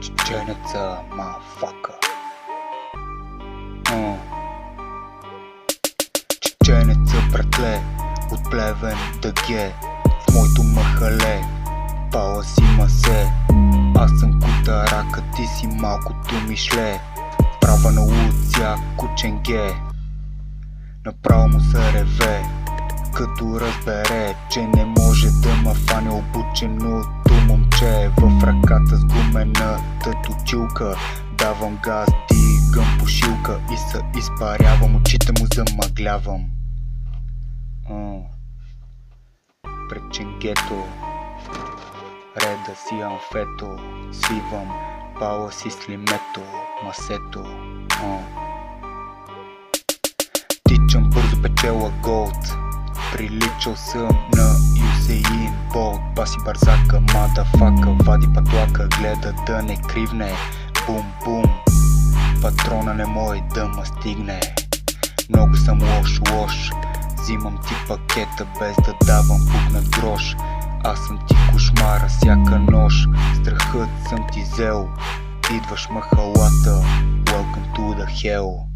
Чеченеца, мафака. Чеченеца, братле, от Плевен ДГ, в моето махале, пала си масе. Аз съм кутарака, ти си малкото мишле. Права на Луция, кученге, направо му се реве, като разбере, че не може да ма фане обученото момче. В ръката с гумената точилка давам газ, дигам пушилка и се изпарявам, очите му замъглявам. Пред ченгето, реда си амфето, свивам, пала си слимето, масето. Тичам бързо, печела голд, приличал съм на Юсеин Болт. Баси бързака, мадафака, вади патлака, гледа да не кривне. Бум-бум, патрона не може да ма стигне. Много съм лош, взимам ти пакета без да давам пукнат грош. Аз съм ти кошмара всяка нощ, страхът съм ти взел. Идваш махалата, welcome to the hell.